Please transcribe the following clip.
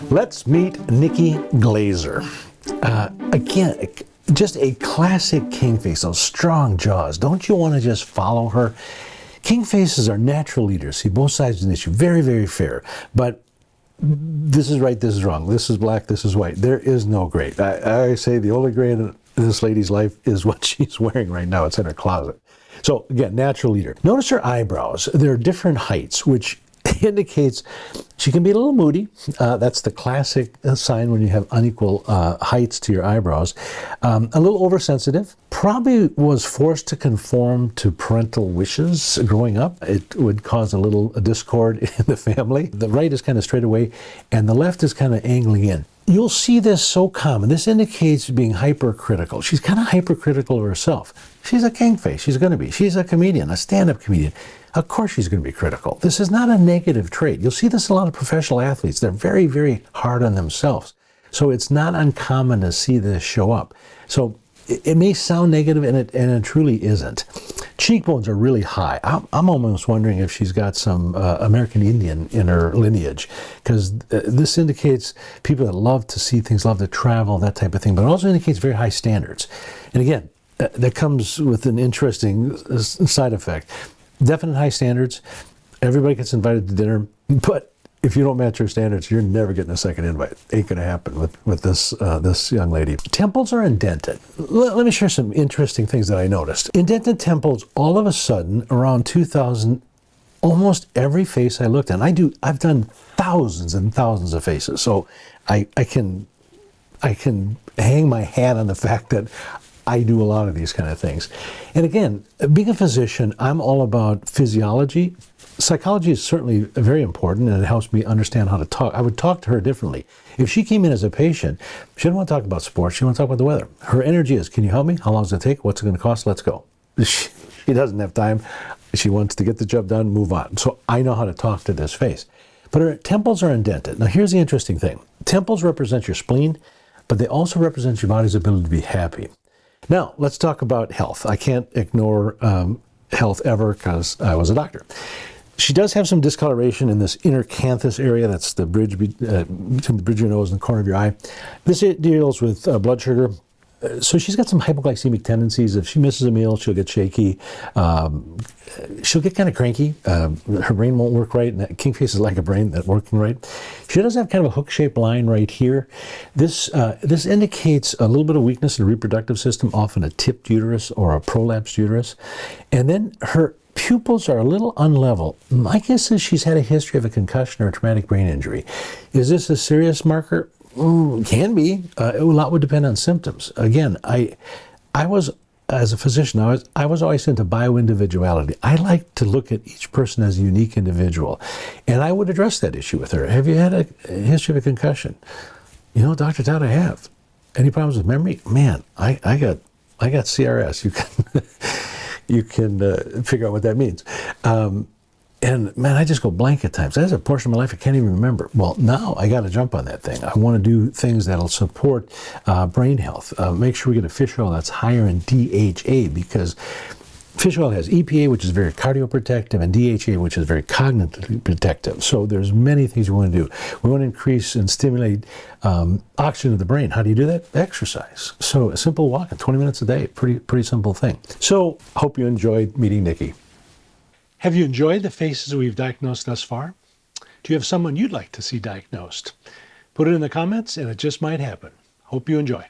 Let's meet Nikki Glaser. Again, just a classic king face, those strong jaws. Don't you want to just follow her? King faces are natural leaders. See both sides of the issue. Very, very fair. But this is right, this is wrong. This is black, this is white. There is no gray. I say the only gray in this lady's life is what she's wearing right now. It's in her closet. So again, natural leader. Notice her eyebrows. They're different heights, which indicates she can be a little moody. That's the classic sign when you have unequal heights to your eyebrows. A little oversensitive. Probably was forced to conform to parental wishes growing up. It would cause a little discord in the family. The right is kind of straight away, and the left is kind of angling in. You'll see this so common. This indicates being hypercritical. She's kind of hypercritical of herself. She's a king face. She's going to be. She's a comedian, a stand-up comedian. Of course she's going to be critical. This is not a negative trait. You'll see this in a lot of professional athletes. They're very, very hard on themselves. So it's not uncommon to see this show up. So it may sound negative, and it truly isn't. Cheekbones are really high. I'm almost wondering if she's got some American Indian in her lineage, because this indicates people that love to see things, love to travel, that type of thing, but it also indicates very high standards. And again, that comes with an interesting side effect. Definite high standards. Everybody gets invited to dinner, but if you don't match her standards, you're never getting a second invite. Ain't going to happen with this young lady. Temples are indented. Let me share some interesting things that I noticed. Indented temples, all of a sudden, around 2000, almost every face I looked at. I've done thousands and thousands of faces, so I can hang my hat on the fact that I do a lot of these kind of things. And again, being a physician, I'm all about physiology. Psychology is certainly very important, and it helps me understand how to talk. I would talk to her differently. If she came in as a patient, she didn't want to talk about sports. She didn't want to talk about the weather. Her energy is, can you help me? How long does it take? What's it going to cost? Let's go. She doesn't have time. She wants to get the job done, move on. So I know how to talk to this face. But her temples are indented. Now here's the interesting thing. Temples represent your spleen, but they also represent your body's ability to be happy. Now, let's talk about health. I can't ignore health ever because I was a doctor. She does have some discoloration in this inner canthus area. That's the bridge between the bridge of your nose and the corner of your eye. This deals with blood sugar. So she's got some hypoglycemic tendencies. If she misses a meal, she'll get shaky. She'll get kind of cranky. Her brain won't work right. And king face is like a brain that's working right. She does have kind of a hook-shaped line right here. This indicates a little bit of weakness in the reproductive system, often a tipped uterus or a prolapsed uterus. And then her pupils are a little unlevel. My guess is she's had a history of a concussion or a traumatic brain injury. Is this a serious marker? Can be. A lot would depend on symptoms. Again, I was, as a physician, I was always into bio-individuality. I like to look at each person as a unique individual, and I would address that issue with her. Have you had a history of a concussion? You know, Dr. Todd, I have. Any problems with memory? Man, I got CRS. You can figure out what that means. And man, I just go blank at times. That's a portion of my life I can't even remember. Well, now I got to jump on that thing. I want to do things that'll support brain health. Make sure we get a fish oil that's higher in DHA, because fish oil has EPA, which is very cardioprotective, and DHA, which is very cognitively protective. So there's many things we want to do. We want to increase and stimulate oxygen to the brain. How do you do that? Exercise. So a simple walk, 20 minutes a day, pretty simple thing. So hope you enjoyed meeting Nikki. Have you enjoyed the faces we've diagnosed thus far? Do you have someone you'd like to see diagnosed? Put it in the comments and it just might happen. Hope you enjoy.